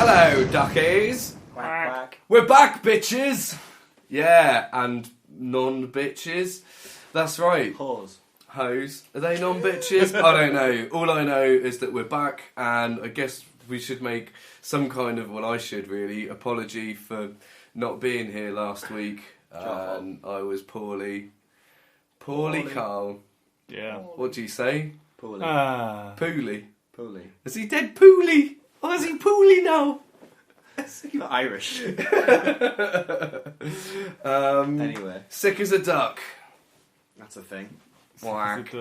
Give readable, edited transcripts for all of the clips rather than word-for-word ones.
Hello, duckies. Quack, quack. We're back, bitches. Yeah, and non-bitches. That's right. Pause. Hoes. Are they non-bitches? I don't know. All I know is that we're back, and I guess we should make some kind of, well, I should really, apology for not being here last week. I was poorly, Carl. Yeah. What do you say? Poorly. Poorly. Poorly. Is he dead poorly? Or is he poorly now? You're Irish. Anyway. Sick as a duck. That's a thing. Whack.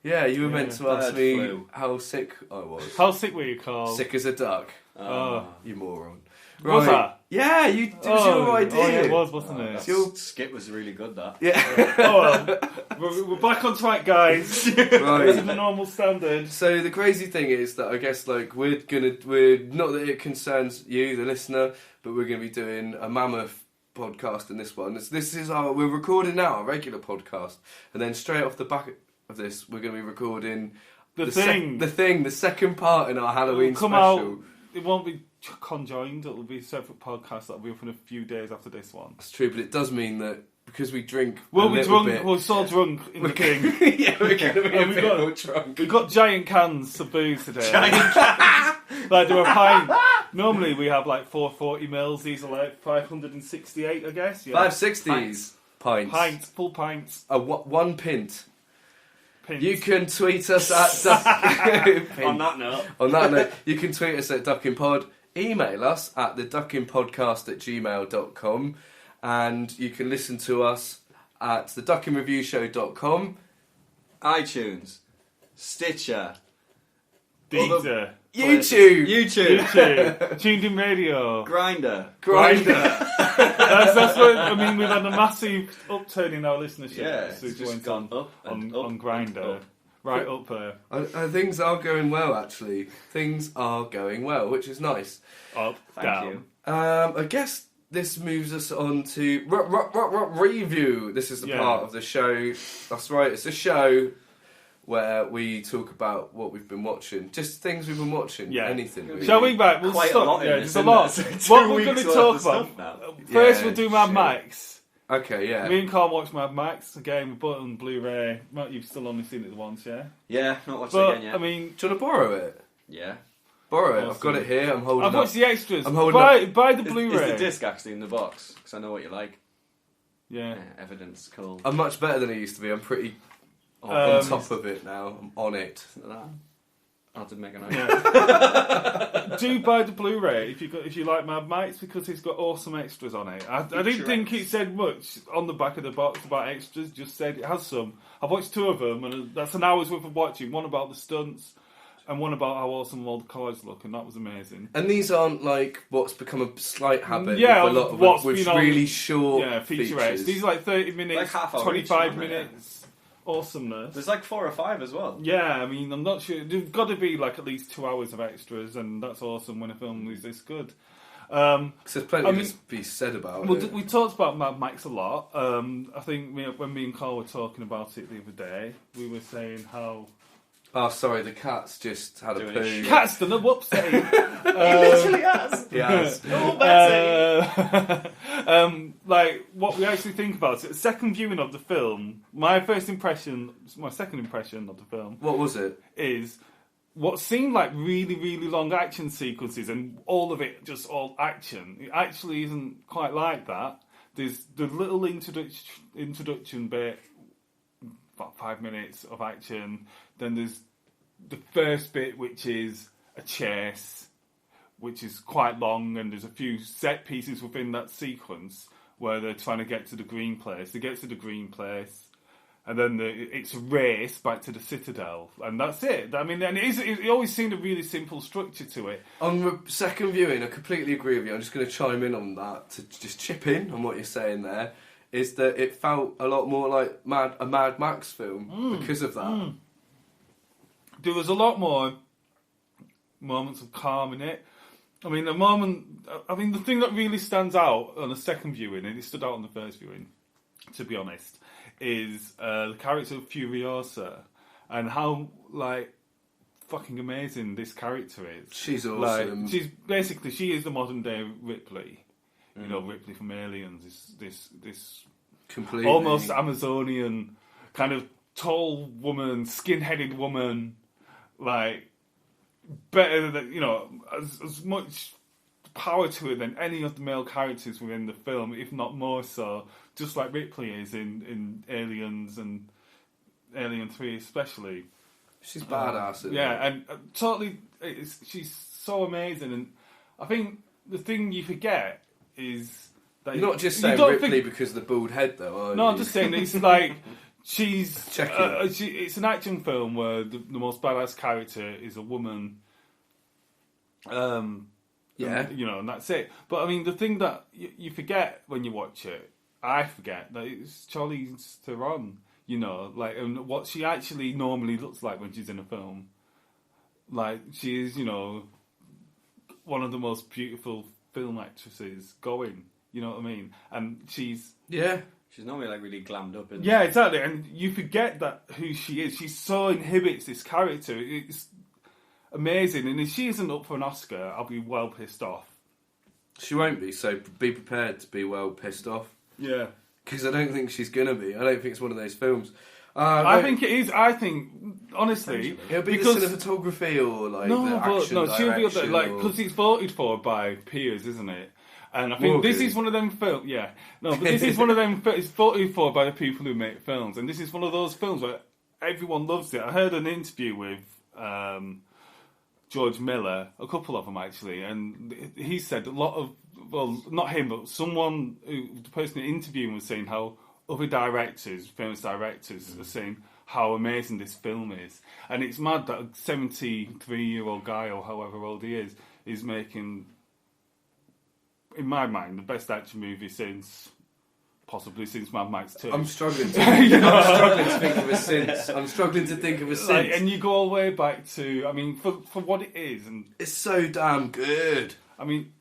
Yeah, you were meant to ask Bird me flu. how sick I was. How sick were you, Carl? Sick as a duck. Oh. You moron. Was that? Yeah, it was your idea. Oh, yeah, it was, wasn't it? Your skit was really good, that. Yeah. Oh, well, we're back on track, guys. This is Right. the normal standard. So the crazy thing is that I guess like we're not that it concerns you, the listener, but we're gonna be doing a mammoth podcast in this one. We're recording now a regular podcast, and then straight off the back of this, we're gonna be recording the second part in our Halloween It'll come special. out. It won't be conjoined. It'll be a separate podcast that'll be up in a few days after this one. That's true, but it does mean that because we drink We'll a be little drunk. bit, We're so drunk in the thing. yeah, we're going to be a And bit more drunk. We've got giant cans of booze today. Like they're a pint. Normally we have like 440 mils. These are like 568, I guess. Yeah. 560s pints. Full pints. One pint. Pints. You can tweet us at On that note. On that note, you can tweet us at duckingpod. Email us at theduckingpodcast@gmail.com, and you can listen to us at theduckingreviewshow.com, iTunes. Stitcher. Deezer. YouTube. Tuned in radio. Grinder. That's what I mean. We've had a massive upturn in our listenership. Yeah, since it's we just went gone on up and on up Grindr. and up. Right up there. Things are going well, actually. Things are going well, which is nice. Up, Thank down. you. I guess this moves us on to review. This is the part of the show. That's right, it's a show where we talk about what we've been watching. Just things we've been watching. Yeah. Anything. Really. Shall we back? We'll Quite stop. a lot in Yeah, this, there's a lot. isn't there? What 2 we're going weeks to worth talk of stuff about. now. First, Yeah, we'll do Mad shit. Max. Okay, yeah. Me and Carl watched Mad Max again. We bought it on Blu-ray. Matt, you've still only seen it once, yeah? Yeah, not watched But it again yet. I mean, Do you want to borrow it? Yeah. Borrow it. Awesome. I've got it here. I'm holding I've up. watched the extras. I'm holding buy the Is Blu-ray. the disc actually in the box? Because I know what you like. Yeah. Evidence, cool. I'm much better than I used to be. I'm pretty Um, on top of it now. I'm on it. I did make a note. Yeah. Do buy the Blu-ray if you like Mad Max, because it's got awesome extras on it. I didn't think it said much on the back of the box about extras. Just said it has some. I've watched 2 of them, and that's an hour's worth of watching. One about the stunts, and one about how awesome all the cars look, and that was amazing. And these aren't like what's become a slight habit. Yeah, with a lot of what's with been on- really short featurettes. features. These are like 30 minutes, Like half hour 25 each, aren't they? minutes. Awesomeness. There's like 4 or 5 as well. Yeah, I mean, I'm not sure. There's got to be like at least 2 hours of extras, and that's awesome when a film is this good. So there's plenty I mean, to be said about Well, it. we talked about Mad Max a lot. I think when me and Carl were talking about it the other day, we were saying how Oh, sorry, the cat's just had a Doing poo. his Cat's done a whoopsie. He literally has. Yes. Oh, Betsy. Like what we actually think about it. Second viewing of the film, my second impression of the film What was it? is what seemed like really, really long action sequences, and all of it just all action. It actually isn't quite like that. There's the little introduction bit, about 5 minutes of action. Then there's the first bit, which is a chase, which is quite long, and there's a few set pieces within that sequence where they're trying to get to the green place. They get to the green place, and then it's a race back to the Citadel, and that's it. I mean, and it always seemed a really simple structure to it. On the second viewing, I completely agree with you. I'm just going to chime in on that to just chip in on what you're saying there. Is that it felt a lot more like a Mad Max film because of that. There was a lot more moments of calm in it. I mean, the thing that really stands out on a second viewing, and it stood out on the first viewing, to be honest, is the character of Furiosa, and how fucking amazing this character is. She's Like, awesome. she is the modern day Ripley. You know, Ripley from Aliens. This Completely. almost Amazonian kind of tall woman, skin-headed woman, like better than as much power to it than any of the male characters within the film, if not more so. Just like Ripley is in Aliens and Alien 3 especially. She's badass. And totally, she's so amazing. And I think the thing you forget is that You're not just saying Ripley because of the bald head, though, are you? No, I'm just saying it's like she's. Checking. It's an action film where the most badass character is a woman. Yeah. And that's it. But I mean, the thing that you forget when you watch it, I forget that it's Charlize Theron. And what she actually normally looks like when she's in a film. Like, she is, one of the most beautiful film actresses going. You know what I mean? And she's... Yeah. She's normally, like, really glammed up. Yeah, exactly. And you forget that who she is. She so inhibits this character. It's amazing. And if she isn't up for an Oscar, I'll be well pissed off. She won't be, so be prepared to be well pissed off. Yeah. Because I don't think she's going to be. I don't think it's one of those films. I think it is. I think, honestly... It'll be because, the cinematography or, like, the action she'll be up there, direction because it's voted for by peers, isn't it? And I think this is one of them films... Yeah. No, but this is one of them... It's voted for by the people who make films. And this is one of those films where everyone loves it. I heard an interview with George Miller, a couple of them, actually, and he said a lot of... Well, not him, but someone, the person interviewing was saying how other directors, famous directors, are saying how amazing this film is. And it's mad that a 73-year-old guy, or however old he is making, in my mind, the best action movie possibly since Mad Max 2. I'm struggling to think of a since. I'm struggling to think of a since. Like, and you go all the way back to, I mean, for what it is. And it's so damn good. I mean...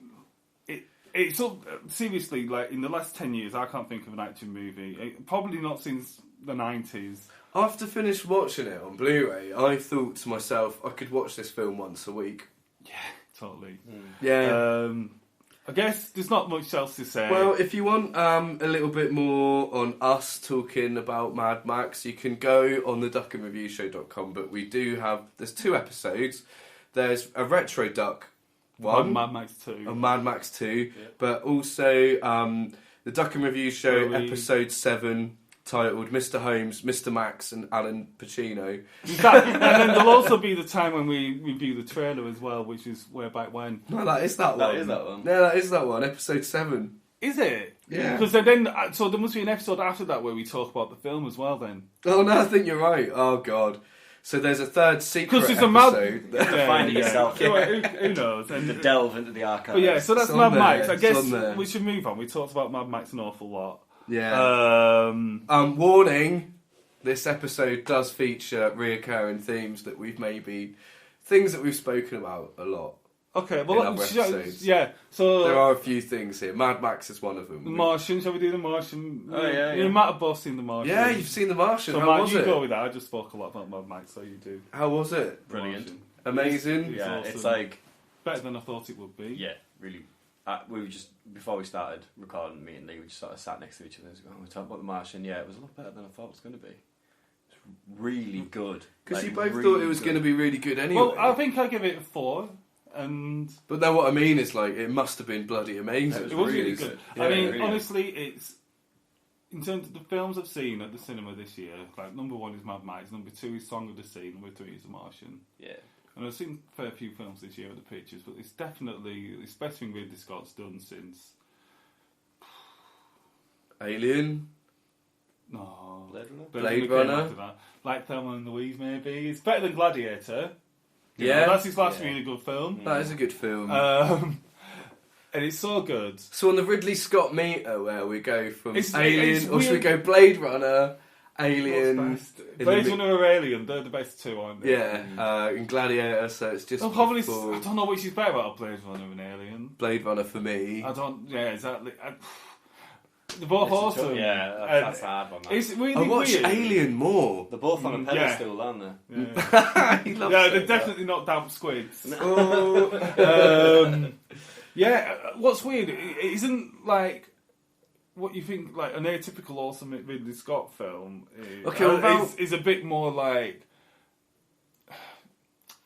It's seriously, like, in the last 10 years, I can't think of an action movie. Probably not since the 90s. After finished watching it on Blu-ray, I thought to myself, I could watch this film once a week. Yeah, totally. Yeah. I guess there's not much else to say. Well, if you want a little bit more on us talking about Mad Max, you can go on the duckandreviewshow.com, but we do have... There's 2 episodes. There's a Retro Duck one, Mad Max 2. And Mad Max 2, but also the Duck and Review Show episode 7 titled Mr. Holmes, Mr. Max and Alan Pacino. And then there'll also be the time when we review the trailer as well, which is way back when. No, that is that one. That is that one. No, that is that one, episode 7. Is it? Yeah. Because so there must be an episode after that where we talk about the film as well then. Oh no, I think you're right. Oh god. So there's a third secret it's episode. Finding yourself. Who knows? And to delve into the archives. But yeah, so that's It's Mad on Max. there, I guess it's on there. we should move on. We talked about Mad Max an awful lot. Yeah. Warning, this episode does feature reoccurring themes that things that we've spoken about a lot. Okay, in well, other episodes. yeah. So There are a few things here. Mad Max is one of them. The Martian. Shall we do the Martian? Oh, yeah. You might have both seen the Martian. Yeah, you've seen The Martian. So How Matt, was you it? go with that. I just spoke a lot about Mad Max, so you do. How was it? The Brilliant. Martian. Amazing. Yeah, It's it's awesome. like... Better than I thought it would be. Yeah, really. We were just... Before we started recording, me and Lee, we just sort of sat next to each other and we talked about The Martian. Yeah, it was a lot better than I thought it was going to be. It's really good. Because Like, you both really thought it was good. going to be really good anyway. Well, I think I give it a 4, and But then what I mean is, like, it must have been bloody amazing. it was really good. Yeah, I mean, really honestly, it's in terms of the films I've seen at the cinema this year. Like, number 1 is Mad Max, number 2 is Song of the Sea, number 3 is The Martian. Yeah. And I've seen a fair few films this year at the pictures, but it's definitely it's best thing Ridley Scott's done since. Alien. No, Blade came Runner? after that. Like Thelma and Louise, maybe. It's better than Gladiator. Yeah. That's his last Yeah. really good film. That is a good film. And it's so good. So on the Ridley Scott meter, where we go from It's Alien, or should we weird. go Blade Runner, Alien, What's best? in Blade the Runner or Alien, they're the best two, aren't they? yeah, and Gladiator, so it's just Oh, probably, before I don't know which is better about Blade Runner and Alien. Blade Runner for me. Yeah, exactly. They're both awesome. Yeah, that's a hard one. That. It's really I watch weird. Alien more. They're both on a pedestal, aren't they? He loves Yeah, it. they're definitely not damp squids. Oh. Yeah, what's weird, it isn't like what you think like an atypical awesome Ridley Scott film is a bit more like,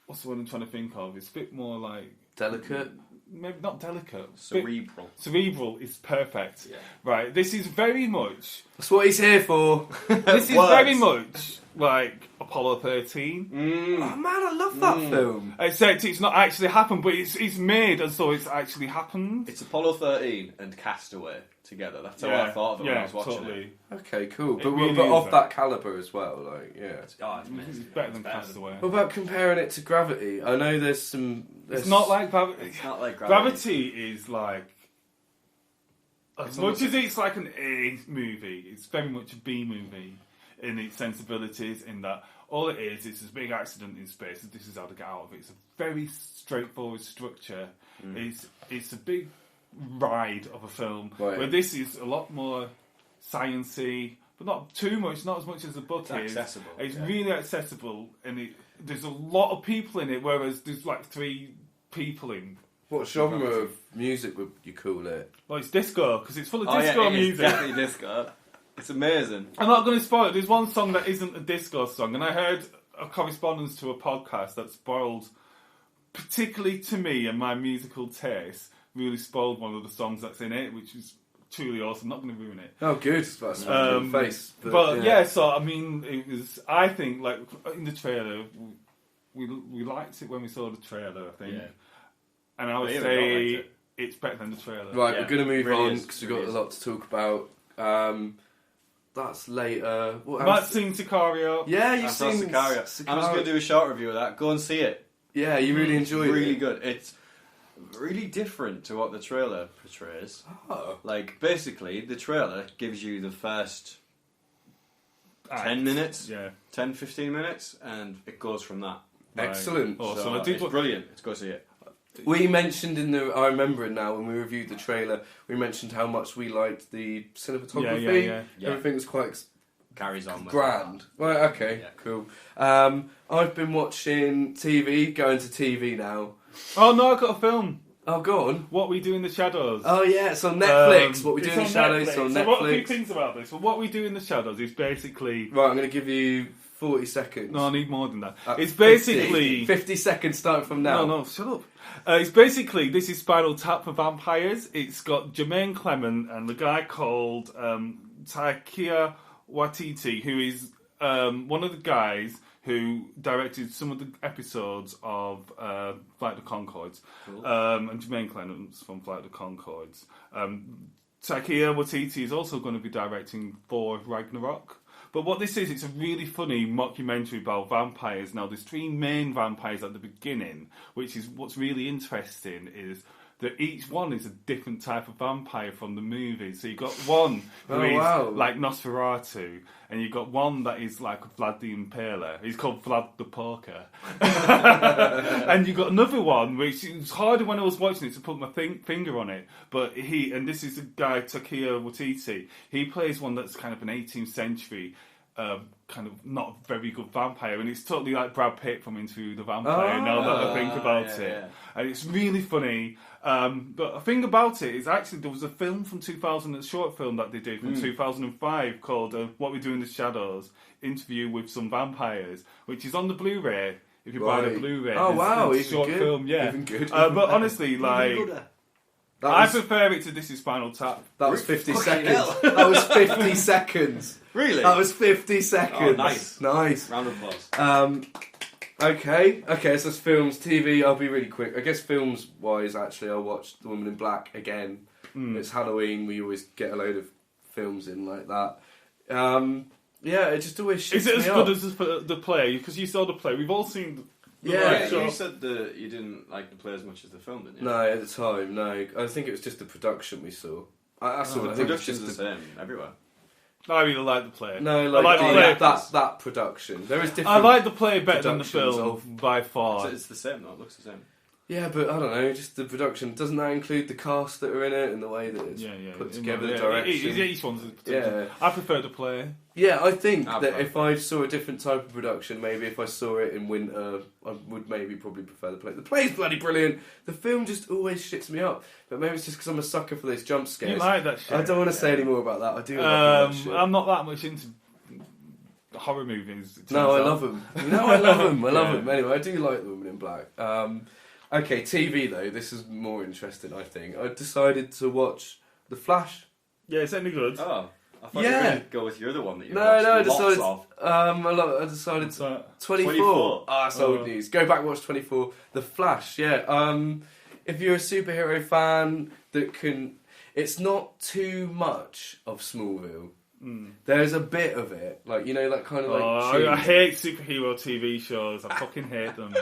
what's the word I'm trying to think of? It's a bit more like Delicate. Maybe not delicate. Cerebral. Cerebral is perfect. Yeah. Right. This is very much. That's what he's here for. This is very much like Apollo 13. Oh man, I love that film. Except it's not actually happened, but it's made as though it's actually happened. It's Apollo 13 and Castaway together. That's how I thought of it when I was watching it. Okay, cool. But, really but is of that. that calibre as well, like, yeah. Oh, it's amazing. It's better than Castaway. What about comparing it to Gravity? I know there's some... It's not like Gravity. It's not like Gravity is like... As It's much almost- as it's like an A movie, it's very much a B movie in its sensibilities, in that all it is this big accident in space and this is how to get out of it. It's a very straightforward structure. It's a big ride of a film, Right. where this is a lot more sciencey, but not too much, not as much as the book It's is. accessible, It's yeah. really accessible, and there's a lot of people in it, whereas there's like 3 people in. What genre of music would you call it? Well, it's disco, because it's full of Oh, disco yeah, it is music. definitely disco. It's amazing. I'm not going to spoil it. There's one song that isn't a disco song, and I heard a correspondence to a podcast that spoiled, particularly to me and my musical taste, really spoiled one of the songs that's in it, which is truly awesome. Not going to ruin it. Oh, good. That's a face. But yeah, so I mean, it was. I think like in the trailer, we liked it when we saw the trailer. I think, Yeah. and I would Yeah, we say all liked it. it's better than the trailer. Right, Yeah, we're going to move really on is, because we've really got is. a lot to talk about. That's later. What Matt else? seen Sicario. Yeah, I you've saw seen Sicario. I'm just going to do a short review of that. Go and see it. Yeah, you really enjoyed it. Really good. It's really different to what the trailer portrays. Oh. Like, basically, the trailer gives you the first 10 minutes, Yeah. 10, 15 minutes, and it goes from that. Right. Excellent. Awesome. So I did it's brilliant. Let's go see it. We mentioned I remember it now, when we reviewed the trailer, we mentioned how much we liked the cinematography. Yeah. Everything was quite Carries on with grand. Right, okay, Yeah. cool. I've been watching TV, going to TV now. Oh no, I've got a film. Oh, go on. What We Do in the Shadows. Oh, yeah, it's on Netflix. What We Do It's in the Shadows is on So what a few Netflix. things about this. Well, What We Do in the Shadows is basically... Right, I'm going to give you 40 seconds. No, I need more than that. It's 50. basically... 50 seconds starting from now. No, shut up. It's basically, this is Spinal Tap for vampires. It's got Jermaine Clement and the guy called Taika Waititi, who is one of the guys who directed some of the episodes of Flight of the Conchords. Cool. And Jermaine Clement's from Flight of the Conchords. Taika Waititi is also going to be directing Thor Ragnarok. But what this is, it's a really funny mockumentary about vampires. Now, there's 3 main vampires at the beginning, which is what's really interesting is that each one is a different type of vampire from the movie. So you've got one who is like Nosferatu, and you've got one that is like Vlad the Impaler. He's called Vlad the Porker. And you've got another one, which it was harder when I was watching it to put my finger on it. But and this is the guy, Taika Waititi, he plays one that's kind of an 18th century kind of not very good vampire, and it's totally like Brad Pitt from Into the Vampire now that I think about it. Yeah. And it's really funny. But the thing about it is actually there was a film from 2000, a short film that they did from 2005 called What We Do in the Shadows, Interview with Some Vampires, which is on the Blu-ray. If you buy the Blu-ray. Oh, wow, it's a even short good. film, yeah. Even good. But honestly, like, I prefer it to This Is Spinal Tap. That was 50 Fucking seconds. hell. That was 50 seconds. Really? That was 50 seconds. Oh, nice. Nice. Round of applause. Okay, so it's films, TV, I'll be really quick. I guess films-wise, actually, I'll watch The Woman in Black again. It's Halloween, we always get a load of films in like that. Yeah, it just always shits Is it as me good up. as the play? Because you saw the play. We've all seen the Yeah, You said that you didn't like the play as much as the film, didn't you? No, at the time, no. I think it was just the production we saw. I saw The it. I think it was production's just the same everywhere. I really like the play. No, I like the play. that production. There is different. I like the play better than the productions film of- by far. It's the same though. It looks the same. Yeah, but I don't know, just the production. Doesn't that include the cast that are in it and the way that it's put together, the direction? Each one's I prefer the play. Yeah, I think that if I saw a different type of production, maybe if I saw it in winter, I would probably prefer the play. The play's bloody brilliant. The film just always shits me up. But maybe it's just because I'm a sucker for those jump scares. You like that shit. I don't want to say any more about that. I do love that shit. I'm not that much into horror movies. No, I love them. I love them. Anyway, I do like The Woman in Black. Okay, TV though, this is more interesting, I think. I decided to watch The Flash. Yeah, it's any good. Oh, I thought you were going to go with your other one that you I decided... decided... 24. That's old news. Go back, watch 24. The Flash, yeah. If you're a superhero fan that can... It's not too much of Smallville. There's a bit of it, like that kind of like. I hate superhero TV shows. I fucking hate them.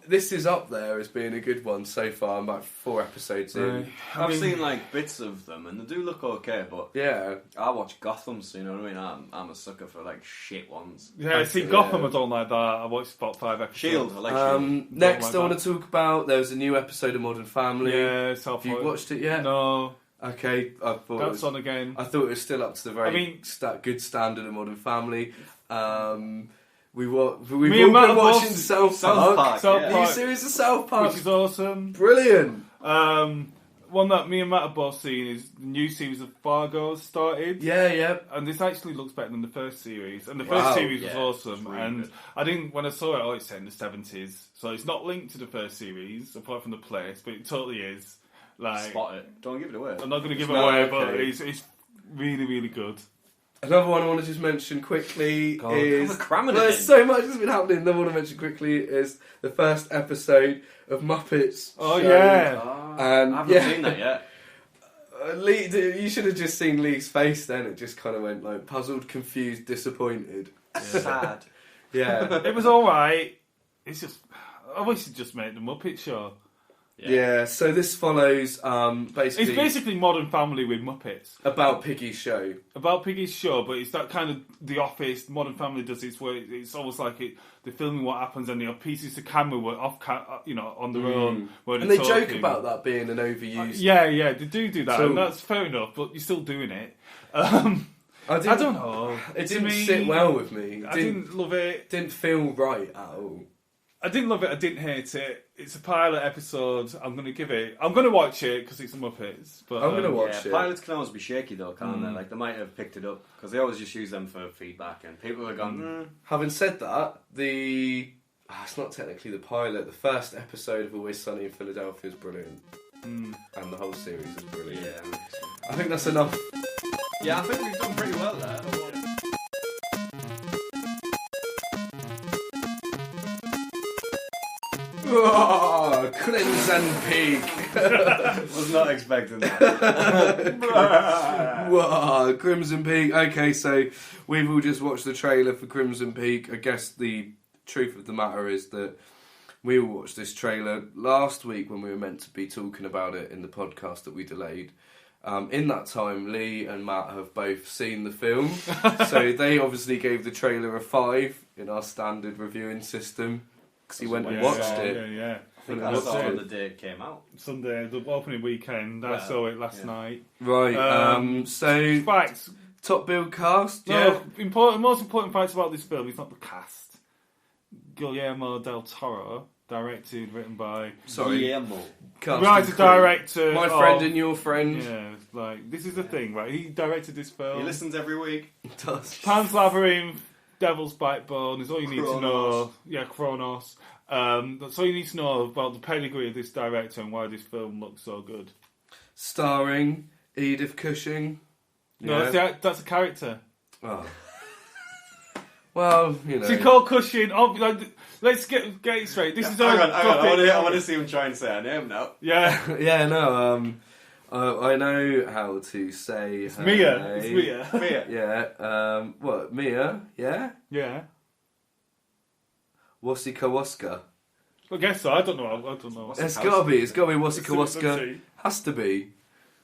This is up there as being a good one so far. I'm about 4 episodes in. I've seen like bits of them, and they do look okay. But yeah, I watch Gotham, so you know what I mean. I'm a sucker for like shit ones. Yeah, Gotham. I don't like that. I watched about 5 episodes. Shield. I like Shield. Next, I want to talk about. There was a new episode of Modern Family. Yeah, have you watched it yet? No. Okay, I thought that's on again. I thought it was still up to the very good standard of Modern Family. We've all been watching South Park. The new series of South Park, which is awesome, brilliant. One that me and Matt have both seen is the new series of Fargo started. Yeah. And this actually looks better than the first series. And the first series was awesome. Really and good. I didn't, when I saw it, it's set in the 70s. So it's not linked to the first series, apart from the place, but it totally is. Like, spot it. Don't give it away. I'm not going to give it away, but it's really, really good. Another one I want to just mention quickly is... There's so much that's been happening. Another one I want to mention quickly is the first episode of Muppets. Oh, yeah. And, I haven't seen that yet. Lee, you should have just seen Lee's face then. It just kind of went like puzzled, confused, disappointed. Sad. Yeah. It was alright. It's just... I wish it just made the Muppet Show. Yeah, so this follows basically... It's basically Modern Family with Muppets. About Piggy's show. About Piggy's show, but it's that kind of The Office. Modern Family does it where it's almost like they're filming what happens and they have pieces of camera on their own. And they joke about that being an overused... Yeah, they do that, and that's fair enough, but you're still doing it. I don't know. It didn't sit well with me. I didn't love it. Didn't feel right at all. I didn't love it, I didn't hate it. It's a pilot episode. I'm going to watch it because it's the Muppets. But I'm going to watch it. Pilots can always be shaky though, can't they? Like, they might have picked it up because they always just use them for feedback and people are gone, Having said that, it's not technically the pilot. The first episode of Always Sunny in Philadelphia is brilliant. And the whole series is brilliant. Yeah. I think that's enough. Yeah, I think we've done pretty well there. Oh, Crimson Peak. Was not expecting that. Whoa, Crimson Peak. Okay, so we've all just watched the trailer for Crimson Peak. I guess the truth of the matter is that we all watched this trailer last week when we were meant to be talking about it in the podcast that we delayed. In that time, Lee and Matt have both seen the film, so they obviously gave the trailer a 5 in our standard reviewing system. Because he went and watched it. Yeah. I think I saw it on the day it came out. Sunday, the opening weekend. I saw it last night. Right. So facts. Top build cast. No, most important facts about this film is not the cast. Guillermo del Toro, directed, written by. Guillermo. Writer, director. My friend and your friend. Yeah, like this is the thing, right? He directed this film. He listens every week. He does. Pan's Labyrinth. Devil's Backbone is all you need to know. Yeah, Kronos. That's all you need to know about the pedigree of this director and why this film looks so good. Starring Edith Cushing. No, that's a character. Oh. Well, you know. She called Cushing. Let's get it straight. This is all. Hang on. I want to see him try and say her name now. Yeah. Yeah. No. I know how to say it's her Mia. name. It's Mia. Mia. Yeah. What? Mia? Yeah? Yeah. Wasika Waska. I guess so. I don't know. It's got to be Wasika Waska. Has to be.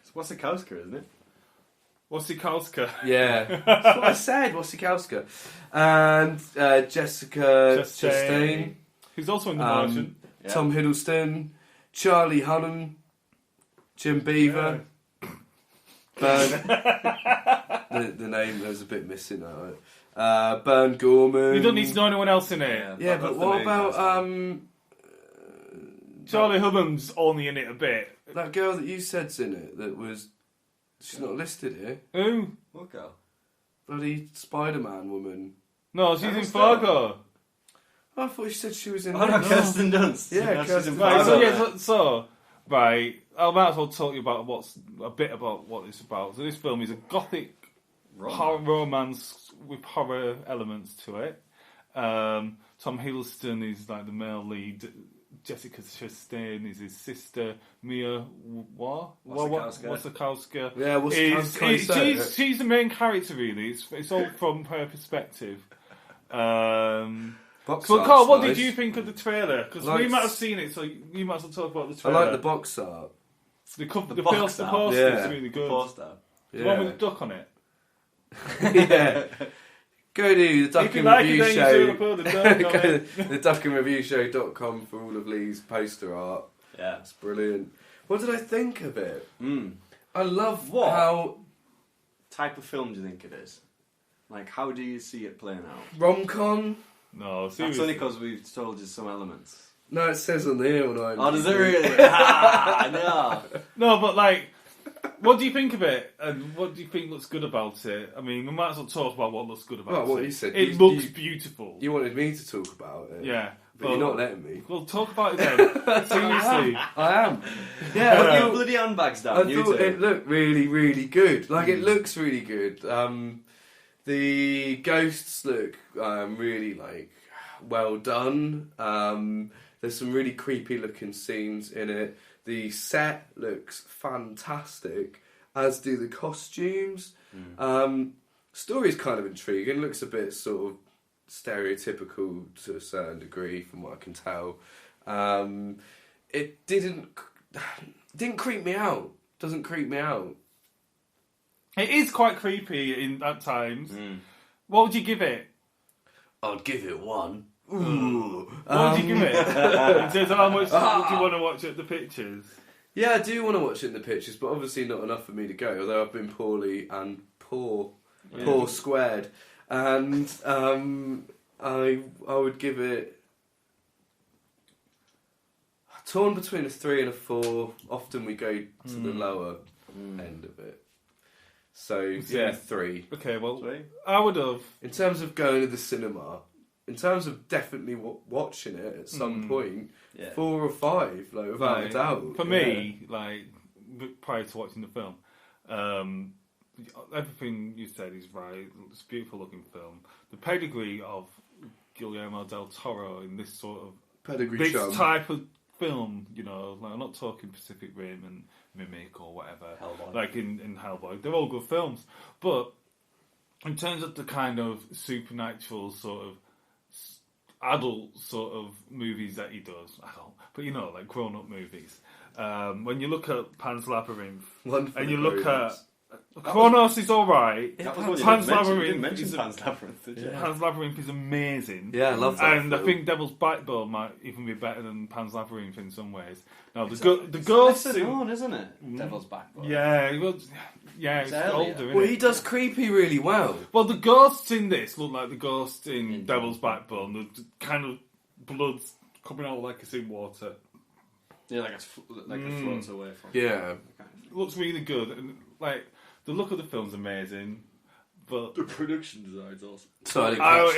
It's Wasikowska, isn't it? Wasikowska. Yeah. That's what I said, Wasikowska. And Jessica Chastain. Who's also in The Martian. Tom Hiddleston, Charlie Hunnam, Jim Beaver. Burn. the name there's a bit missing out. Burn Gorman. You don't need to know anyone else in it. Yeah, but what about Charlie Hunnam's only in it a bit. that girl that you said's in it? She's not listed here. Who? What girl? Bloody Spider-Man woman. No, she's Emma in Stone. Fargo. I thought you said she was in. Oh no, this. Kirsten Dunst. Yeah, she's Kirsten in Dunst. Right, Fargo. so right, I might as well talk to you about a bit about what it's about. So this film is a gothic horror romance with horror elements to it. Tom Hiddleston is like the male lead. Jessica Chastain is his sister. Mia Wasikowska. Yeah, She's the main character really. It's all from her perspective. Box So, art's Carl, what nice. did you think of the trailer? Because we might have seen it, so you might as well talk about the I trailer. like the box art. The poster box art. is Yeah. really good. Poster. The one with the duck on it. Yeah. Go to the Duck If you and like Review it, then you Show. should put the duck on Go it. to the duckandreviewshow.com for all of Lee's poster art. Yeah. It's brilliant. What did I think of it? Mm. I love What? how Type of film do you think it is? Like, how do you see it playing out? rom-com. No, That's seriously. only because we've told you some elements. No, it says on here when I. Oh, does it really? Ah, no. No, but like, what do you think of it? And what do you think looks good about it? I mean, we might as well talk about what looks good about Well, it. what you said. It You- looks you- beautiful. You wanted me to talk about it. Yeah. But you're not letting me. Well, talk about it then. Seriously. I am. Yeah, Put I your thought, bloody handbags down, I you thought two. it looked really, really good. Like, it looks really good. The ghosts look really, like, well done. There's some really creepy looking scenes in it. The set looks fantastic, as do the costumes. Story's kind of intriguing. Looks a bit sort of stereotypical to a certain degree, from what I can tell. It didn't creep me out. Doesn't creep me out. It is quite creepy at times. What would you give it? I'd give it 1. Ooh. What would you give it? In terms of how much would you want to watch at the pictures? Yeah, I do want to watch it in the pictures, but obviously not enough for me to go. Although I've been poor squared, and I would give it torn between a 3 and a 4. Often we go to the lower end of it. So yeah, 3. Okay, well, Sweet. I would have. In terms of going to the cinema, in terms of definitely watching it at some point, Yeah. 4 or 5, like without a doubt. For me, like prior to watching the film, everything you said is right. It's a beautiful looking film. The pedigree of Guillermo del Toro in this sort of Pedigree chum. type of film, you know, like I'm not talking Pacific Rim and Mimic or whatever. Hellboy. Like in Hellboy, they're all good films, but in terms of the kind of supernatural sort of adult sort of movies that he does, but you know, like grown-up movies. When you look at Pan's Labyrinth, Wonderful and you look appearance. at Kronos is all right. That was one you Pan's didn't mention. You Labyrinth didn't mention is Pan's Labyrinth, did you? Pan's Labyrinth is amazing. Yeah, I love that. And I film. think Devil's Backbone might even be better than Pan's Labyrinth in some ways. Now the It's ghosts, lesser known, isn't it? Devil's Backbone. yeah, it's earlier. older. Isn't Well, it? he does creepy really well. Well, the ghosts in this look like the ghosts in In Devil's Backbone. The kind of blood's coming out like it's in water. Yeah, like it floats away from. Yeah. It looks really good, and like the look of the film's amazing. But The production design's awesome. So I didn't Oh,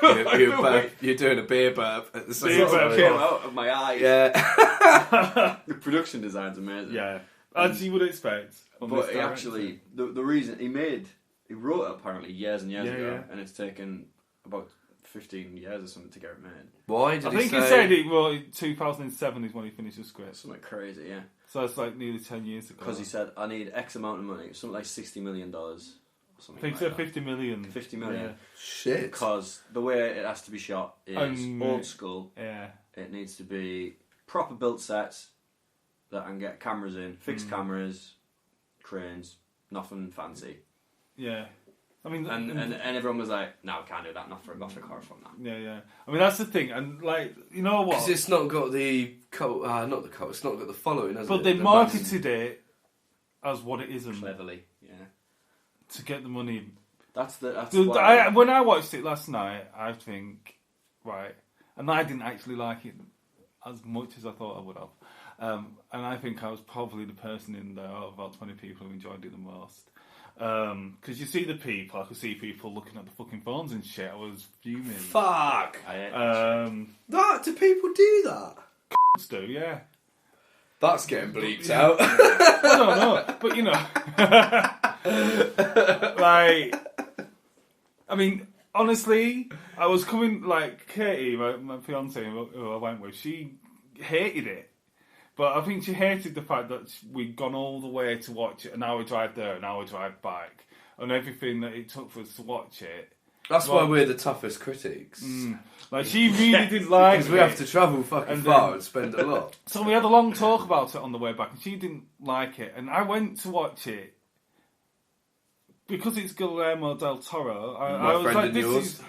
catch that. You're doing a beer burp at the same Beer It burp. time. came out of my eyes. Yeah. The production design's amazing. yeah, as you would expect. on this But he actually, the reason he wrote it apparently years and years ago, and it's taken about 15 years or something to get it made. Why did I think he he say? said it. Well, 2007 is when he finished the script, Something crazy, yeah. so it's like nearly 10 years ago. Because he said, I need X amount of money, something like $60 million. Or I something think like so, that. 50 million. 50 million. Yeah. Shit. Because the way it has to be shot is old school. Yeah. It needs to be proper built sets that can get cameras in, fixed cameras, cranes, nothing fancy. Yeah. I mean, and everyone was like, "No, can't do that. Not for a gothic horror film." That. Yeah. I mean, that's the thing, and like, you know what? Because it's not got the cult, not the cult. It's not got the following, has it? But they The marketed it as what it isn't Cleverly, yeah. to get the money. That's Dude, why- when I watched it last night, I think, right, and I didn't actually like it as much as I thought I would have. And I think I was probably the person in there out of about 20 people who enjoyed it the most. Because you see the people, I could see people looking at the fucking phones and shit. I was fuming. Fuck. Do people do that? Do, yeah. That's getting bleeped out. I don't know, but you know, like, I mean, honestly, I was coming, like, Katie, my fiance, who I went with, she hated it. But I think she hated the fact that we'd gone all the way to watch it, an hour drive there, an hour drive back, and everything that it took for us to watch it. That's why we're the toughest critics. Like, she really didn't like it. Because we have to travel fucking far and spend a lot. So we had a long talk about it on the way back, and she didn't like it. And I went to watch it because it's Guillermo del Toro. I was like, this is...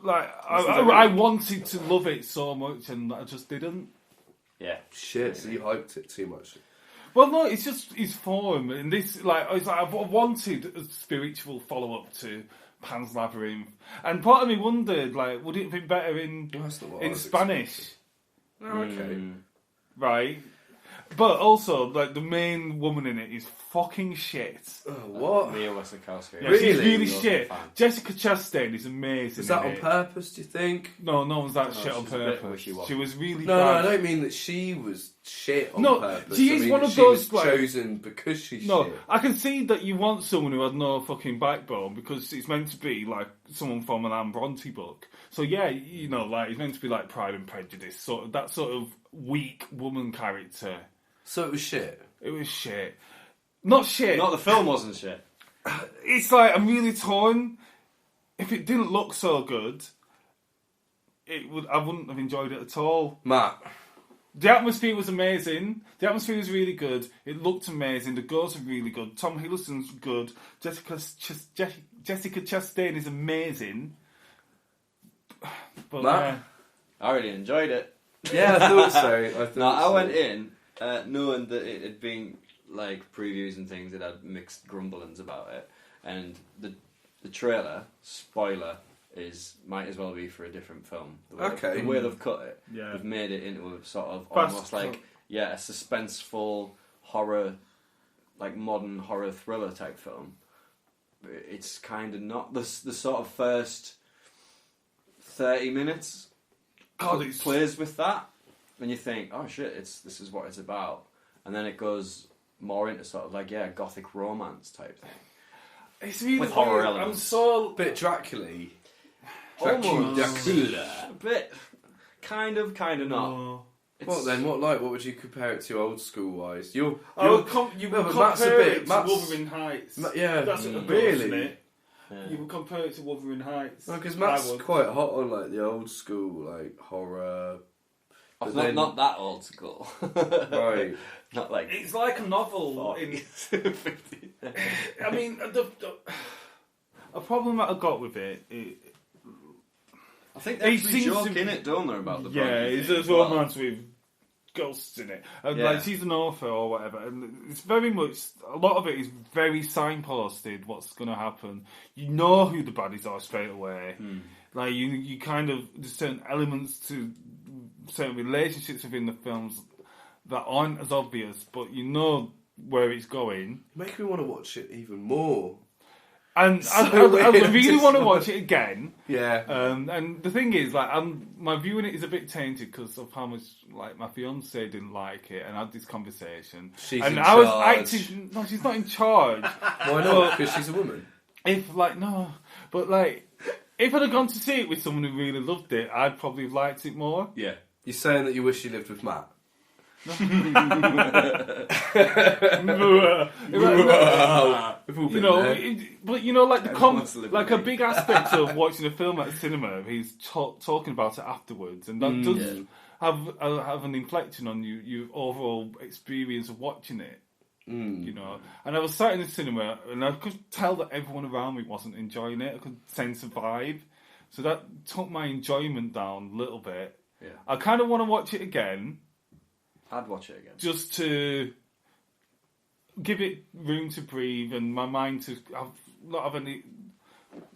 Like, I wanted to love it so much, and I just didn't. Yeah. Shit, so you hyped it too much. Well, no, it's just his form, and this, like, it's like I wanted a spiritual follow-up to Pan's Labyrinth, and part of me wondered, like, would it have been better in Spanish? Oh, okay. Right? But also, like, the main woman in it is fucking shit. Oh, what? Mia Wasikowska. Yeah, she's really shit. Jessica Chastain is amazing. Is that on purpose, do you think? No one's that shit on purpose. She was really bad. No, I don't mean that she was shit on purpose. She is one of she those, was like... chosen because she's shit. I can see that you want someone who has no fucking backbone because it's meant to be, like, someone from an Anne Bronte book. So, yeah, you know, like, it's meant to be like Pride and Prejudice, sort of that sort of weak woman character. So it was shit? It was shit. Not shit. Not the film wasn't shit. It's like, I'm really torn. If it didn't look so good, I wouldn't have enjoyed it at all. Matt. The atmosphere was amazing. The atmosphere was really good. It looked amazing. The girls were really good. Tom Hiddleston's good. Jessica Chastain is amazing. But Matt? I really enjoyed it. Yeah, I thought so. I went in knowing that it had been, like, previews and things that had mixed grumblings about it, and the trailer, spoiler, might as well be for a different film. The way they've cut it, they've made it into a sort of almost like a suspenseful horror, like modern horror thriller type film. It's kind of not the sort of first 30 minutes. God, it plays with that, and you think, oh shit, this is what it's about, and then it goes more into sort of like gothic romance type thing. It's really with horror weird. elements. I'm so bit Dracula-y. Almost. A bit, kind of not. What then? What would you compare it to old school wise? You would compare it to Wuthering Heights. That's what really. Isn't it? Yeah. You would compare it to Wuthering Heights. Because Matt's quite hot on like the old school like horror. Not that old school. Right. Not like it's like a novel. I mean, a problem that I got with it. I think they actually joke in it, don't they, about the it's a romance with ghosts in it, and like she's an author or whatever, and it's very much a lot of it is very signposted. What's going to happen? You know who the baddies are straight away. Like you kind of there's certain elements to certain relationships within the films that aren't as obvious, but you know where it's going. Make me want to watch it even more. And I really want to watch it again. Yeah. And the thing is, like, my viewing it is a bit tainted because of how much, like, my fiance didn't like it, and I had this conversation. She's and in I charge. was acting. No, she's not in charge. Why not? Because she's a woman. If I'd have gone to see it with someone who really loved it, I'd probably have liked it more. Yeah. You're saying that you wish you lived with Matt? You know, like like a big aspect of watching a film at the cinema, he's talking about it afterwards, and that does have an inflection on your overall experience of watching it. You know, and I was sat in the cinema, and I could tell that everyone around me wasn't enjoying it. I could sense a vibe, so that took my enjoyment down a little bit. Yeah. I kind of want to watch it again. I'd watch it again. Just to give it room to breathe and my mind to not have any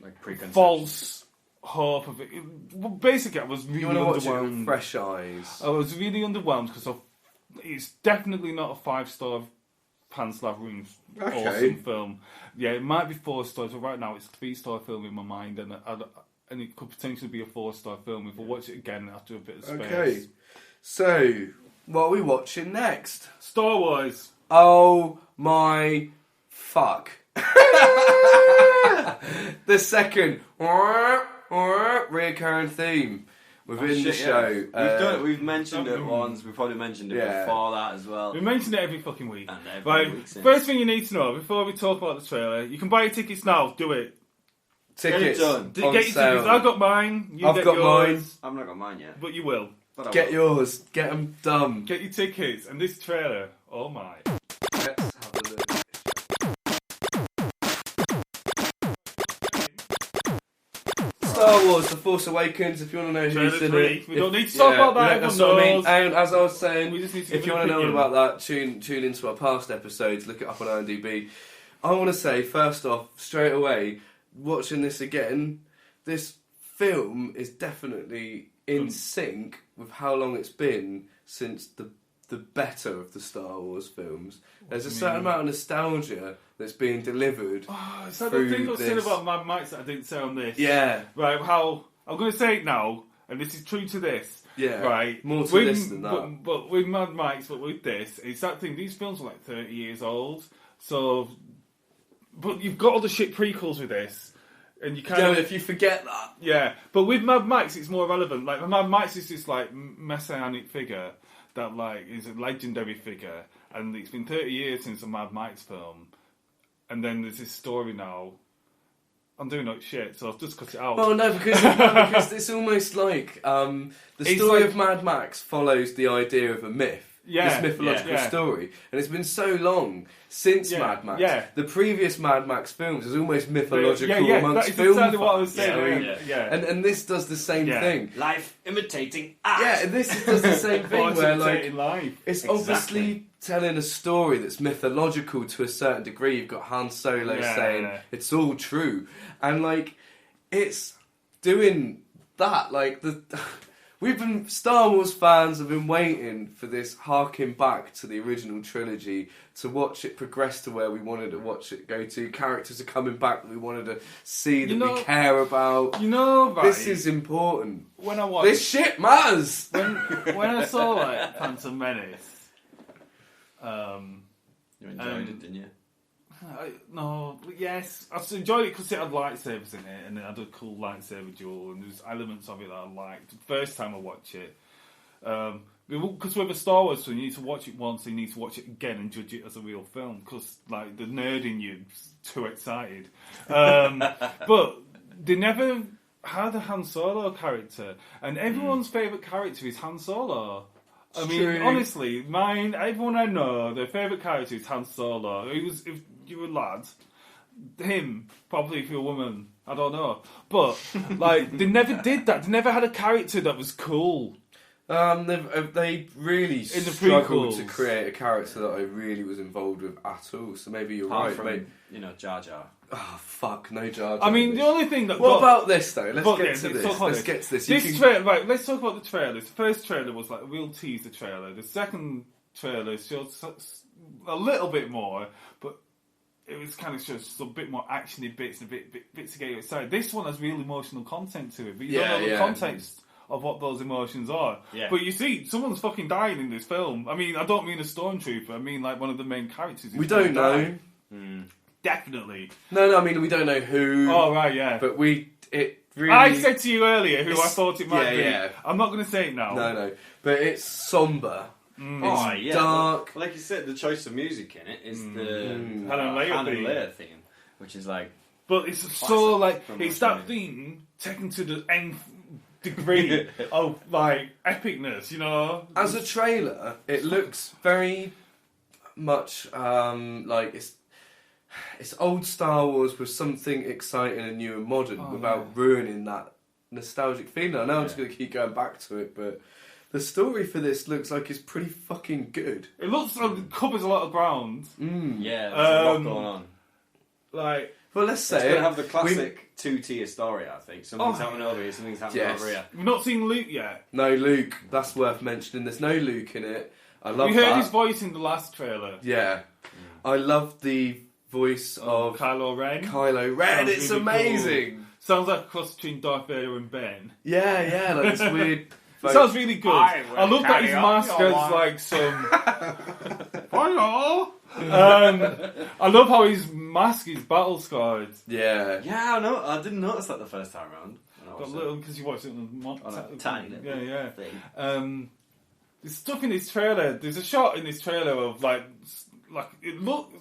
Like preconceptions. false hope of it. Well, basically, I was really You want to watch it underwhelmed. with fresh eyes. I was really underwhelmed because it's definitely not a 5-star Panslav Room's awesome film. Yeah, it might be 4 stars, but right now it's a 3-star film in my mind, and it could potentially be a 4-star film if I watch it again after a bit of space. Okay, so what are we watching next? Star Wars. Oh my fuck! The second reoccurring theme within the show. We've mentioned it once. We've probably mentioned it before that as well. We mention it every fucking week. And every Right, week since. first thing you need to know before we talk about the trailer, you can buy your tickets now. Do it. Tickets Get it done. on Get your sale. tickets. I've got mine. You I've get got yours, I've not got mine yet. but you will. But I Get will. yours. Get them done. Get your tickets. And this trailer, oh my. Let's have a look. Star Wars: The Force Awakens. If you want to know Trailer who's in 3. it, We don't need to talk about that, That's everyone what I mean. knows. And as I was saying, We just need to if give you an want to know opinion. all about that, tune into our past episodes. Look it up on IMDb. I want to say first off, straight away, watching this again, this film is definitely in sync with how long it's been since the better of the Star Wars films. There's a certain amount of nostalgia that's being delivered. Oh, is that the through thing I was saying this. about Mad Max that I didn't say on this? Yeah, Right, how... I'm going to say it now, and this is true to this. yeah. Right. More to with, this than that. But with Mad Max, but with this, it's that thing. These films are like 30 years old, so. But you've got all the shit prequels with this, and you kind Yeah, of if you forget that. yeah. But with Mad Max, it's more relevant. Like Mad Max is this like messianic figure that like is a legendary figure, and it's been 30 years since a Mad Max film, and then there's this story now. I'm doing like shit, so I'll just cut it out. Well, no, because it's almost like the It's story like- of Mad Max follows the idea of a myth. Yeah, this mythological yeah. story. And it's been so long since Yeah, Mad Max. yeah. The previous Mad Max films is almost mythological that amongst is film exactly what I was fans, saying. you know? Yeah. And this does the same Yeah. thing. Life imitating art. Yeah, and this does the same thing Force where like imitating life. it's Exactly. obviously telling a story that's mythological to a certain degree. You've got Han Solo Yeah. saying it's all true, and like it's doing that. Like Star Wars fans have been waiting for this harking back to the original trilogy to watch it progress to where we wanted to watch it go to. Characters are coming back that we wanted to see, that we care about. You know, right, This is important. when I watched This shit matters. when I saw like Phantom Menace. You enjoyed it, didn't you? Yes, I enjoyed it because it had lightsabers in it, and it had a cool lightsaber duel, and there's elements of it that I liked. The first time I watched it, because with a Star Wars film, you need to watch it once, and you need to watch it again and judge it as a real film, because like the nerd in you's too excited. But they never had a Han Solo character, and everyone's favourite character is Han Solo. I mean, True. honestly, everyone I know, their favourite character is Han Solo. If you were a lad, him, probably if you're a woman, I don't know. But, like, they never did that. They never had a character that was cool. They really In the struggled prequels. to create a character that I really was involved with at all. So maybe you're Apart right, from, mate. Jar Jar. Oh fuck, no Jar Jar. I mean, the only thing that... What about this though? Let's But, get yeah, to let's this. talk about Let's this. get to this. This trailer, right, let's talk about the trailers. The first trailer was like a real teaser trailer. The second trailer showed a little bit more, but it was kind of just a bit more actiony bits and bits to get you excited. This one has real emotional content to it, but you don't know the context of what those emotions are. Yeah. But you see, someone's fucking dying in this film. I mean, I don't mean a stormtrooper. I mean like one of the main characters. We don't know. Definitely. No, I mean we don't know who. Oh right, yeah. But it really. I said to you earlier who I It's- thought it might be. yeah. I'm not going to say it now. No. But it's somber. Oh, yeah. dark. Well, like you said, the choice of music in it is the Han and Leia Han and theme. Leia theme, which is like But it's so like from it's Australia. that thing taken to the nth degree of like epicness, you know. As a trailer, it looks very much like it's old Star Wars with something exciting and new and modern without ruining that nostalgic feeling. I know I'm just going to keep going back to it, but the story for this looks like it's pretty fucking good. It looks like it covers a lot of ground. Yeah, there's a lot going on. Like, well, let's say it's going to have the classic two-tier story, I think. Something's happening over here, something's happening over here. We've not seen Luke yet. No Luke, that's worth mentioning. There's no Luke in it. I love We heard his voice in the last trailer. Yeah. I love the voice of Kylo Ren. Sounds it's really amazing. Cool. Sounds like a cross between Darth Vader and Ben. Yeah, like this weird... It sounds really good. I love that his mask has like some... I love how his mask is battle scarred. Yeah. Yeah, I know. I didn't notice that the first time round. Got little because you watched it on a tiny thing. There's stuff in this trailer. There's a shot in this trailer of like it looked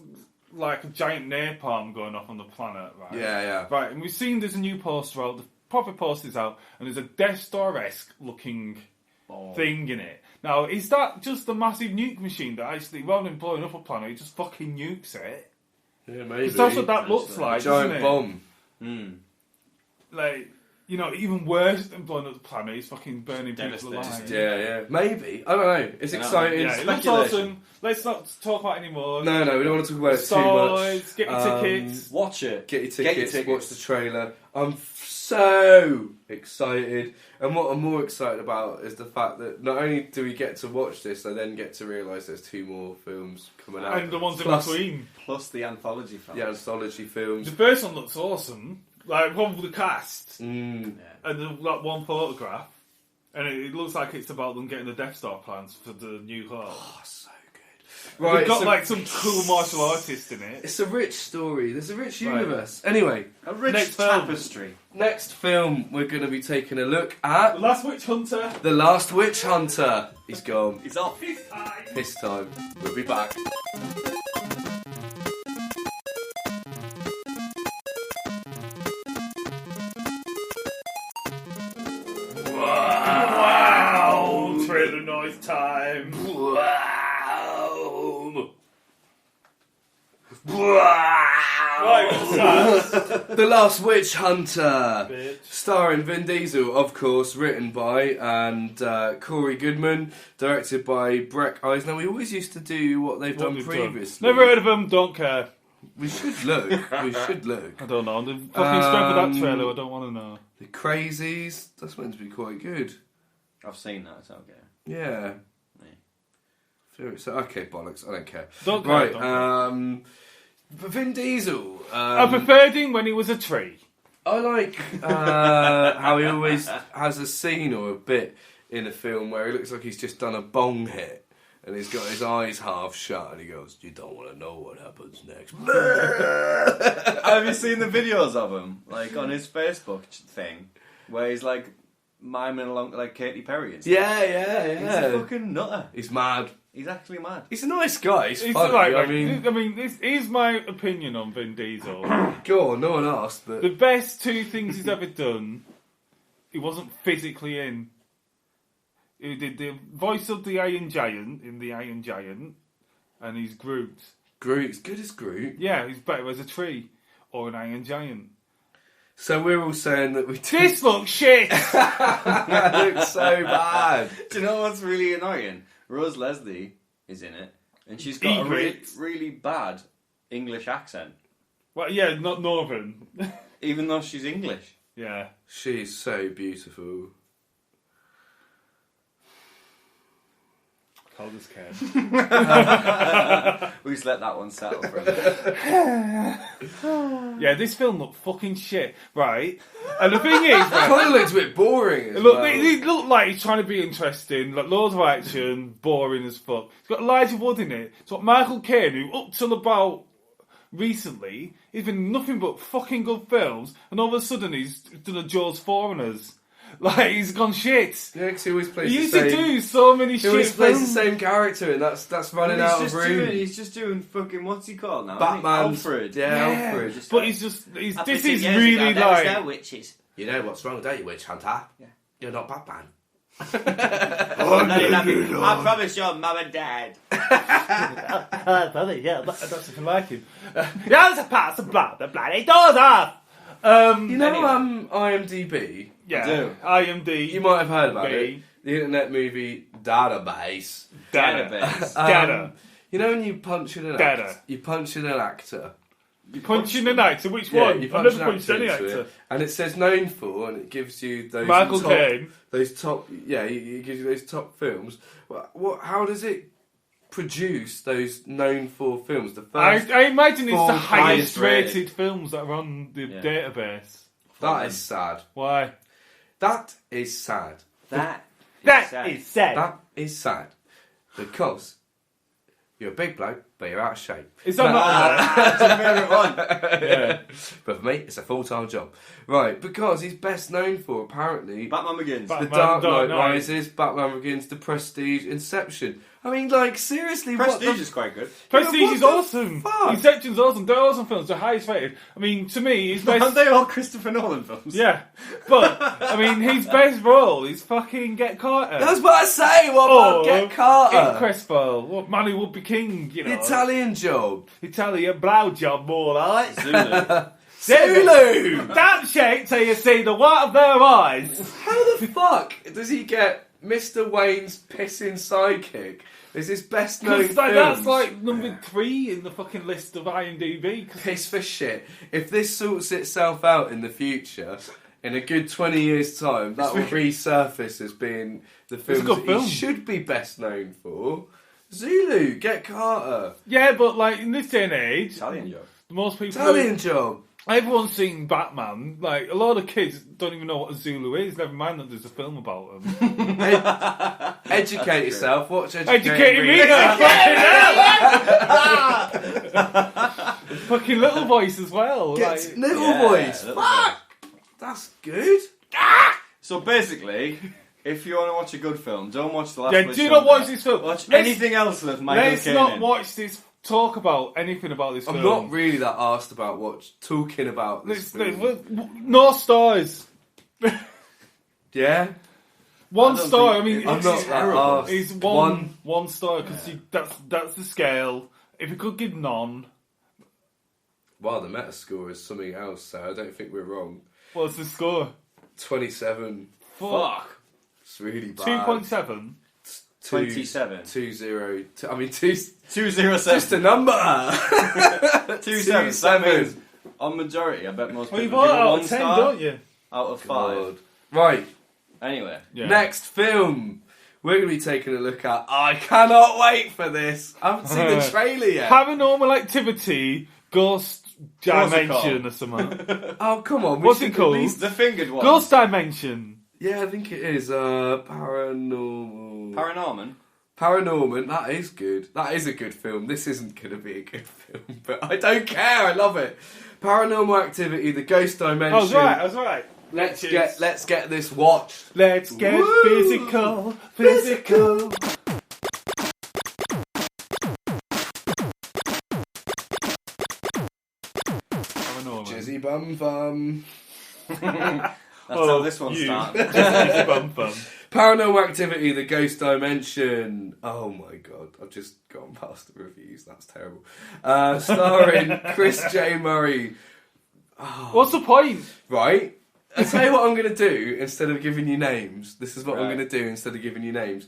like a giant napalm going off on the planet, right? Yeah. Right, and we've seen there's a new poster out. The proper poster's out, and there's a Death Star-esque looking thing in it. Now, is that just a massive nuke machine that actually, rather than blowing up a planet, it just fucking nukes it? Yeah, maybe. Because that's what that looks like, giant bomb. Like, you know, even worse than blowing up the planet is fucking burning people alive. Yeah. Maybe. I don't know. It's exciting. Yeah, it looks awesome. Let's not talk about it anymore. No, we don't want to talk about it too much. Get your tickets. Watch it. Get your tickets. Watch the trailer. I'm so excited. And what I'm more excited about is the fact that not only do we get to watch this, I then get to realise there's 2 more films coming out. And the ones in between. Plus the anthology films. Yeah, anthology films. The first one looks awesome. Like, one with the cast. Mm. And that one photograph. And it looks like it's about them getting the Death Star plans for the new hull. Oh, so good. Right, They've got like some cool martial artist in it. It's a rich story. There's a rich universe. Right. Anyway, a rich tapestry. Next film, we're going to be taking a look at... The Last Witch Hunter. The Last Witch Hunter. He's gone. He's off. This time. We'll be back. Wow! Trailer noise time. Wow! The Last Witch Hunter, Bitch. Starring Vin Diesel, of course, written by and Corey Goodman, directed by Breck Eisner. We always used to do what they've done previously. Never heard of them. Don't care. We should look. I don't know. The fucking strength of that trailer. I don't want to know. The Crazies. That's meant to be quite good. I've seen that. It's okay. Yeah. So, okay, bollocks. I don't care. Don't care. Right. Don't care. Vin Diesel. I preferred him when he was a tree. I like how he always has a scene or a bit in a film where he looks like he's just done a bong hit and he's got his eyes half shut and he goes, "You don't want to know what happens next." Have you seen the videos of him, like on his Facebook thing, where he's like miming along like Katy Perry and stuff? Yeah. He's a fucking nutter. He's mad. He's actually mad. He's a nice guy. He's funny. Like, I mean, this is my opinion on Vin Diesel. Go on, no one asked, but... The best 2 things he's ever done, he wasn't physically in. He did the voice of the Iron Giant in The Iron Giant, and he's Groot. Groot's good as Groot. Yeah, he's better as a tree, or an Iron Giant. So we're all saying that we... This looks shit! That looks so bad. Do you know what's really annoying? Rose Leslie is in it, and she's got a really bad English accent. Well, yeah, not Northern. Even though she's English. Yeah. She's so beautiful. Cold as can. We just let that one settle for a minute. Yeah, this film looked fucking shit, right? And the thing is, it kind of looks a bit boring. It looked like he's trying to be interesting, like loads of action, boring as fuck. It's got Elijah Wood in it. It's got Michael Caine, who up till about recently, he's been nothing but fucking good films, and all of a sudden he's done a Jaws Foreigners. Like, he's gone shit. Yeah, because he always plays He used to do so many shit He always films. plays the same character, and that's running out of room. He's just doing fucking, what's he called now? Batman. Alfred. Yeah, Alfred. But this is really like... You know what's wrong, don't you, Witch Hunter? Yeah. You're not Batman. I promise your mum and dad. Yeah, that's something like him. There's a pass of blood, the bloody doors off! You know, IMDb? Yeah, I do. IMDb. You might have heard about it. The Internet Movie Database. Data. You know when you punch in an actor? You punch in an actor. You punch in an actor? Which Yeah, one? you I've punch never an punched any into actor. it, and it says known for, and it gives you those Michael top, Caine. those top, yeah, it gives you those top films. What? How does it produce those known for films? The first, I imagine it's the highest highest rated rated films that are on the database. that is sad. Why? That is sad. That sad. is sad. That is sad because you're a big bloke, but you're out of shape. Is that not That's your favourite one. yeah. But for me, it's a full-time job. Right, because he's best known for, apparently, Batman Begins. The Batman Dark Knight Knight. Rises, Batman Begins, The Prestige, Inception. I mean, like, seriously, Prestige is quite good. Prestige what is the awesome. fuck? Inception's awesome. They're awesome films. They're highest rated. I mean, to me, his best... Aren't they all Christopher Nolan films? Yeah. But, I mean, his best role is fucking Get Carter. That's what I say. What about Get Carter? Get Crespo. What man who would be king, you know. Italian Job. Italian blow job, more like. Zulu. Zulu. Damn shape till you see the white of their eyes. How the fuck does he get Mr. Wayne's pissing sidekick? Is his best known Because films? that's like number 3 in the fucking list of IMDb. Piss for shit. If this sorts itself out in the future, in a good 20 years' time, that will resurface as being the films good that film. he should be best known for. Zulu, Get Carter, Yeah, but like in this day and age, Italian joke. most people... Italian Job. Everyone's seen Batman. Like, a lot of kids don't even know what a Zulu is, never mind that there's a film about them. Educate yourself. Watch Educating me now! Fucking Little Voice as well. Get Like, Little Voice. Little Fuck. That's good. So basically, if you want to watch a good film, don't watch the last. yeah, do not watch this film. Watch Let's- anything else with Michael Let's Caine not in. watch this. Talk about anything about this film. I'm not really that asked about talking about this film. No stars. Yeah? One I don't star. I think- mean, I'm it's not that arsed. It's One. one star because that's the scale. If you could give none, Well, the Metascore is something else, so I don't think we're wrong. what's the score? 27. Fuck. It's really bad. 2.7. 27. 2-0. I mean, 207. just a number. 2-7. 2-7. That means on majority, I bet most Well, people you've give it got out 1 of 10, star don't you? out of 5. God. Right. Anyway, Yeah. Next film. We're going to be taking a look at. I cannot wait for this. I haven't seen the trailer yet. Paranormal Activity, Ghost What's it Dimension called? or something. Oh, come on. we What's should it called? at least- the fingered one. Ghost Dimension. Yeah, I think it is. Paranormal. Paranormal, that is good. That is a good film. This isn't going to be a good film, but I don't care. I love it. Paranormal Activity, The Ghost Dimension. I was right. Let's get this watched. Let's get Woo! physical. Paranormal. Jizzy bum bum. That's how this one started. Bum, bum. Paranormal Activity, The Ghost Dimension. Oh my god, I've just gone past the reviews. That's terrible. Starring Chris J. Murray. What's the point? Right? I'll tell you what I'm going to do instead of giving you names. This is what I'm going to do instead of giving you names.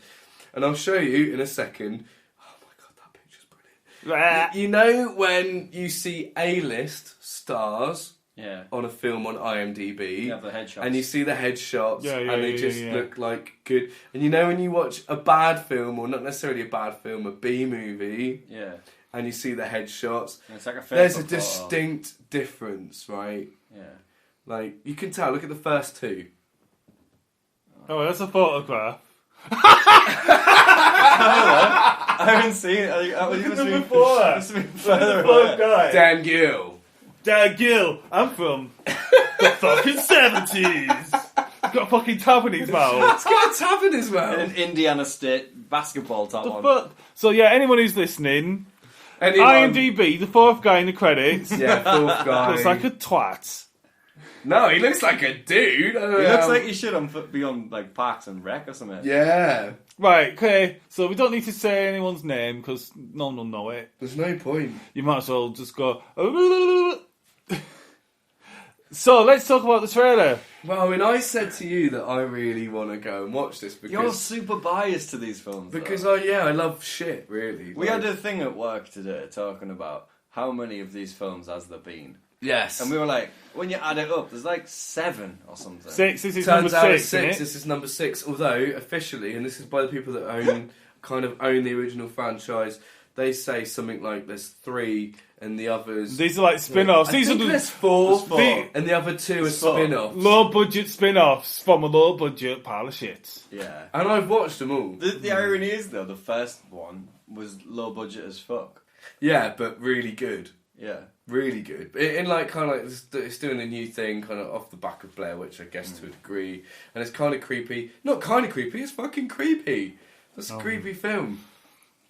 And I'll show you in a second. Oh my god, that picture's brilliant. You know when you see A-list stars Yeah. on a film on IMDb, You have the headshots. and you see the headshots, Yeah, and they yeah, just yeah. look like good. And you know when you watch a bad film, or not necessarily a bad film, a B movie, Yeah. and you see the headshots, And it's like a there's a Facebook photo. distinct difference, right? Yeah. Like you can tell. Look at the first two. Oh, that's a photograph. I haven't seen it. You must be further away. guy. Dan Gill. Dan Gill. I'm from the fucking 70s. He's got a fucking tab in his mouth. He's got a tab in his mouth. An Indiana State basketball top The on. fuck? So yeah, anyone who's listening, Anyone? IMDb, the fourth guy in the credits, Yeah, fourth guy. looks like a twat. No, he looks like a dude. He looks like he should be on like Parks and Rec or something. Yeah. Right, okay, so we don't need to say anyone's name because no one will know it. There's no point. You might as well just go. So let's talk about the trailer. Well, I mean, I said to you that I really want to go and watch this because You're super biased to these films. because though. I love shit really. We had a thing at work today talking about how many of these films has there been. yes, And we were like, when you add it up, there's like 7 or something. 6. This is turns number out 6. it's 6. This is number 6. Although officially, and this is by the people that own the original franchise, they say something like there's 3 and the others. These are like spin-offs. I These think are there's 4, There's 4. and the other 2 are There's 4. spin-offs. low-budget spin-offs from a low-budget pile of shit. Yeah. And I've watched them all. The irony is, though, the first one was low budget as fuck. Yeah, but really good. Yeah. Really good. In like kind of like it's doing a new thing, kind of off the back of Blair Witch, I guess to a degree, and it's kind of creepy. Not kind of creepy. It's fucking creepy. It's a creepy film.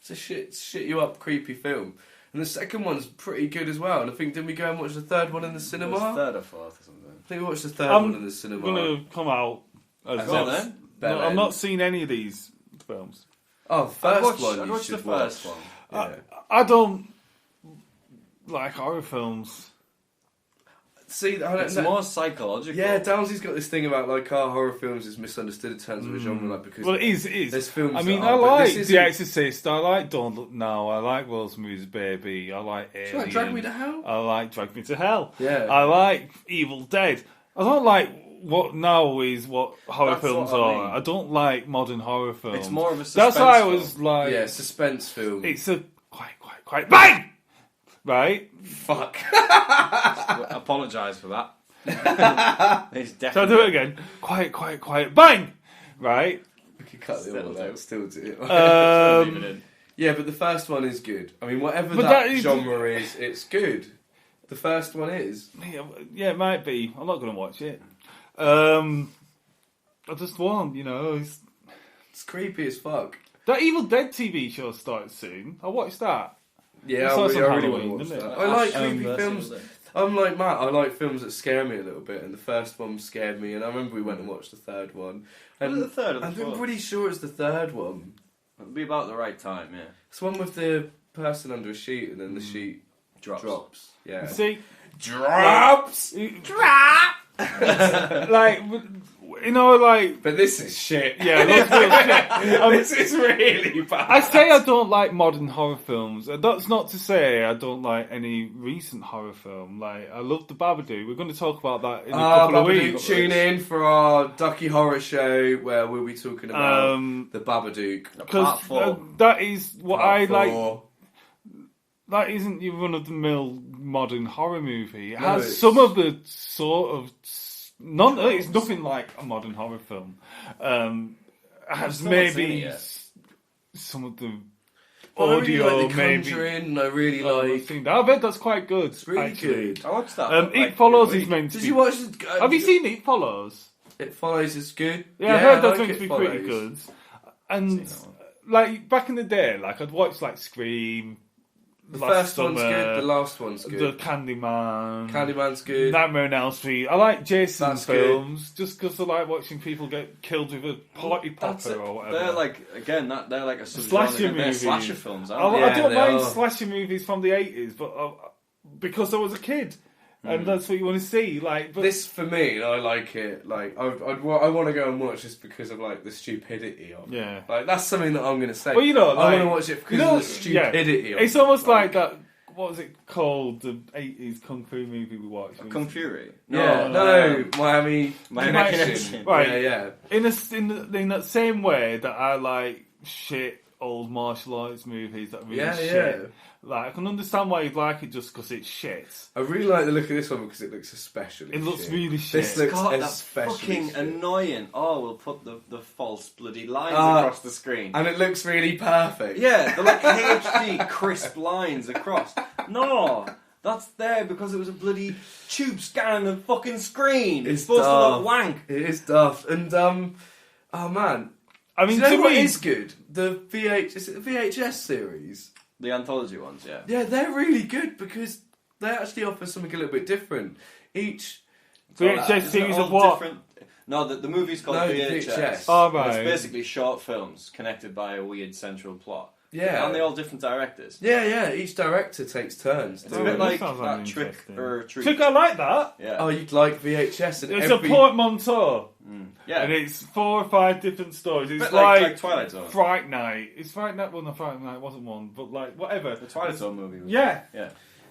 It's a shit you up creepy film. And the second one's pretty good as well. And I think didn't we go and watch the third one in the cinema? It was 3rd or 4th or something. I think we watched the third one in the cinema. I'm going to come out as Go on, this. then. No, I've not seen any of these films. Oh, first one. I'd You watch should the first watch. one. Yeah. I don't like horror films. See, I don't It's know. more psychological. Yeah, Downsy's got this thing about like horror films is misunderstood in terms of a genre, like because Well, it is. It is. there's films. I mean, that I are, but like this The isn't- Exorcist. I like Don't Look Now. I like Rosemary's Baby. I like Do you Alien. like Drag Me to Hell? I like Drag Me to Hell. Yeah. I like Evil Dead. I don't like what now is what horror That's films what I are. mean. I don't like modern horror films. It's more of a suspense That's why I film. was like, Yeah, suspense film. it's a quite bang, right? Fuck. Apologise for that. It's So I'll definitely. do it again. Quiet, bang, right? We could cut the Still all do. out. Still do it. Leave it in. Yeah, but the first one is good. I mean, whatever But that that is- genre is, it's good. The first one is. Yeah, it might be. I'm not going to watch it. I just won't, It's creepy as fuck. That Evil Dead TV show starts soon. I'll watch that. Yeah, It's I like some really want Halloween, to watch isn't it? that. I like Ash creepy versus films. Evil I'm like Matt. I like films that scare me a little bit, and the first one scared me. And I remember we went and watched the third one. And Was it the third or the I'm fourth? pretty sure it's the third one. It'll be about the right time, yeah. It's one with the person under a sheet, and then the sheet drops. Yeah. See, Drops. like, like, But this is shit. yeah, lots of shit. This is really bad. I say I don't like modern horror films. That's not to say I don't like any recent horror film. Like, I love The Babadook. We're going to talk about that in a couple of Babadook, weeks. tune in for our Ducky Horror Show where we'll be talking about Um, the Babadook. Because Part 4. that is what I Part like. 4. That isn't your run-of-the-mill modern horror movie. It No, has it's- some of the sort of it's nothing like a modern horror film. It has still not seen it maybe yet. some of the Well, I really audio, like The maybe. Conjuring, and I really I've like. seen that. I bet that's quite good. It's really actually. good. I watched that. It Follows is meant to Did be. you watch? Have you seen It Follows? It Follows is good. Yeah, I heard that's like meant to It be pretty Follows. good. And Seen that one. like back in the day, like I'd watch like Scream. The Last first one's Summer, good. The last one's The good. Candyman. Candyman's good. Nightmare on Elm Street. I like Jason That's good. films just because I like watching people get killed with a potty That's popper it. or whatever. They're like, again, they're like a Slasher subgenre. They're movies. slasher films, I, aren't they? I Yeah, don't they mind are. slasher movies from the 80s, but because I was a kid, and that's what you want to see. Like, but This for me, I like it. Like I want to go and watch this because of like the stupidity of it. yeah, Like that's something that I'm going to say. Well, I like, want to watch it because of the stupidity. Of It's it. almost like that. What was it called? The 80s kung fu movie we watched. Kung Fury. Yeah, No, Miami Miami Connection. Connection. Right. Yeah. In that same way that I like shit old martial arts movies that are really Yeah, shit. yeah. Like I can understand why you'd like it just because it's shit. I really like the look of this one because it looks especially. It looks shit. really shit. This looks God, that's especially fucking shit. annoying. Oh, we'll put the false bloody lines Ah. across the screen. And it looks really perfect. Yeah, they're like HD crisp lines across. No, that's there because it was a bloody tube scanning the fucking screen. It's It's supposed to daft. look wank. It is daft. And oh man, I do mean, you know to what me, is good? The is it the VHS series? The anthology ones, yeah. Yeah, they're really good because they actually offer something a little bit different. Each VHS series of what? No, the movie's called VHS. Oh, right. It's basically short films connected by a weird central plot. Yeah. And they're all different directors. Yeah. Each director takes turns. It's a bit like sounds that Trick or Treat. Trick, I like that. Yeah. Oh, you'd like VHS and It's a portmanteau. Yeah. And it's 4 or 5 different stories. It's like Twilight Zone. Fright Night. It's Fright Night. Well, no, Fright Night wasn't one, but like whatever. The Twilight Zone movie. Yeah.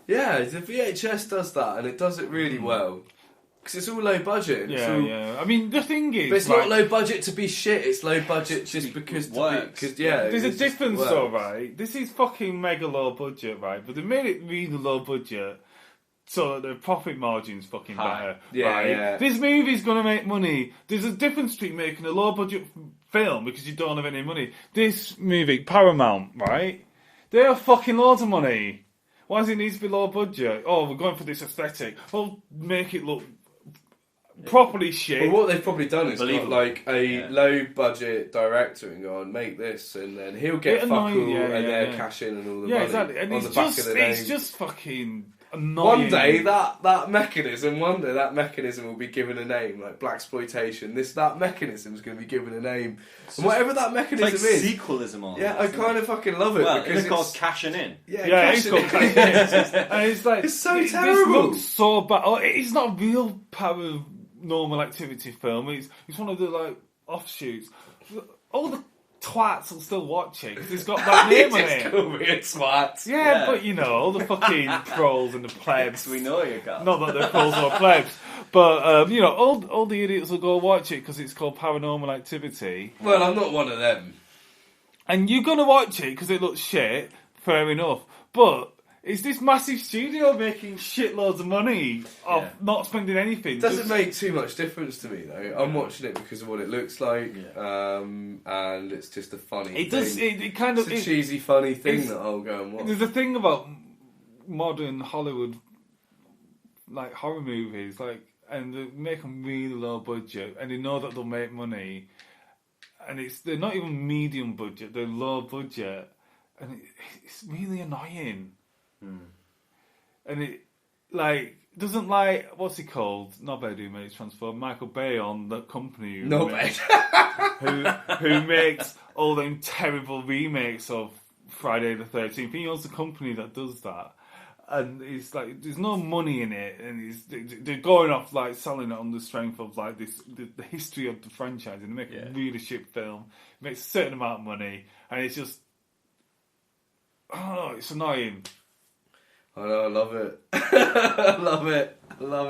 Yeah, the VHS does that, and it does it really well. Because it's all low budget. Yeah. I mean, the thing is... But it's not low budget to be shit, it's low budget just because... There's a difference though, right? This is fucking mega low budget, right? But they made it really low budget so that the profit margin's fucking better. Yeah, right? yeah. This movie's going to make money. There's a difference between making a low budget film because you don't have any money. This movie, Paramount, right? They have fucking loads of money. Why does it need to be low budget? Oh, we're going for this aesthetic. Well, make it look properly shit. Well, what they've probably done is got like a low budget director and gone, make this, and then he'll get fuck all, and they'll cash in and all the money exactly. And on the back of the name. It's just fucking annoying. One day that mechanism will be given a name, like blaxploitation. That mechanism is going to be given a name, and whatever that mechanism it's like is, sequelism. I kind of fucking love it because it's called cashing in. It's called cashing in. And it's like it's so terrible. This looks so bad. It's not a real paranormal activity film. It's one of the like offshoots. All the twats will still watch it because it's got that name on it. Call me a twat. Yeah, but you know, all the fucking trolls and the plebs. We know you got. Not that they're trolls or plebs, but you know, all the idiots will go watch it because it's called Paranormal Activity. Well, I'm not one of them. And you're gonna watch it because it looks shit. Fair enough, but it's this massive studio making shitloads of money off not spending anything. It doesn't make too much difference to me though. I'm watching it because of what it looks like, and it's just a funny thing. It's a cheesy, funny thing that I'll go and watch. There's a thing about modern Hollywood, like horror movies, and they make them really low budget, and they know that they'll make money, and they're not even medium budget; they're low budget, and it's really annoying. And it doesn't what's he called? Nobed who makes Transform, Michael Bay on the company who makes all them terrible remakes of Friday the 13th. He owns the company that does that, and it's like there's no money in it, and they're going off selling it on the strength of the history of the franchise, and they make a really shit film, it makes a certain amount of money, and it's just it's annoying. I know, I love it. I love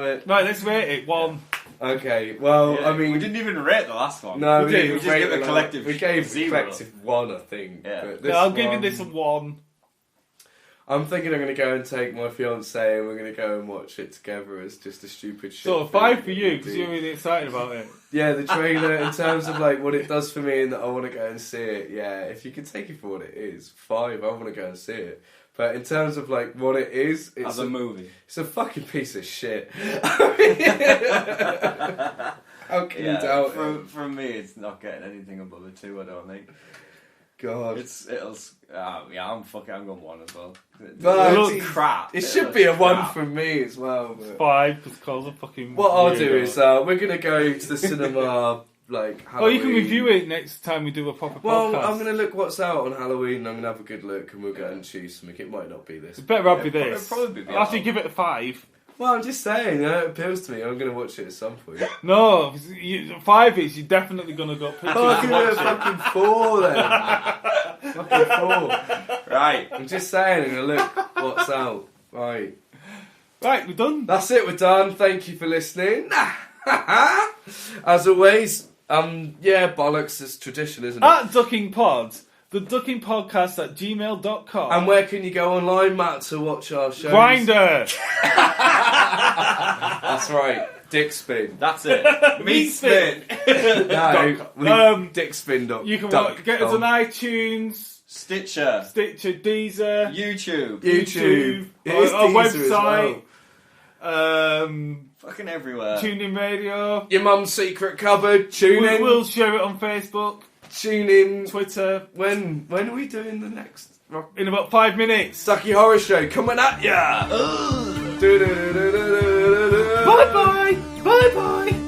it. Right, let's rate it. 1. Okay, well, I mean... We didn't even rate the last one. No, we did. We just gave a collective We gave 0. collective 1, I think. Yeah. I'm giving this a 1. I'm thinking I'm going to go and take my fiancée and we're going to go and watch it together as just a stupid shit. So, 5 for you, because you're really excited about it. Yeah, the trailer, in terms of what it does for me and that I want to go and see it, if you can take it for what it is, 5, I want to go and see it. But in terms of what it is, it's as a movie, it's a fucking piece of shit. How can you doubt it? For me, it's not getting anything above a 2. I don't think. God, I'm going 1 as well. But It's crap. It should be a 1 from me as well. But 5 because Cole's a fucking. What I'll do is we're gonna go to the cinema. Halloween. You can review it next time we do a proper podcast. Well, I'm going to look what's out on Halloween and I'm going to have a good look and we'll go and choose something. It might not be this. It's better be this. It'll probably be I'll have to give it a 5. Well, I'm just saying, it appeals to me. I'm going to watch it at some point. No, 5 is you're definitely going to go pictures. I'll give it a fucking 4 then. Fucking 4. Right. I'm just saying, I'm going to look what's out. Right, we're done. That's it, we're done. Thank you for listening. As always... bollocks is tradition, isn't it? At Ducking Pod, the Ducking Podcast at gmail.com. And where can you go online, Matt, to watch our shows? Grindr. That's right. Dick Spin. That's it. Meat Spin. No, Dickspin. You can get us on iTunes, Stitcher, Deezer, YouTube. Our website. Fucking everywhere. Tune in radio. Your mum's secret cupboard. Tune in. We'll share it on Facebook. Tune in. Twitter. When are we doing the next? In about 5 minutes. Stucky Horror Show coming at ya. Bye bye. Bye bye.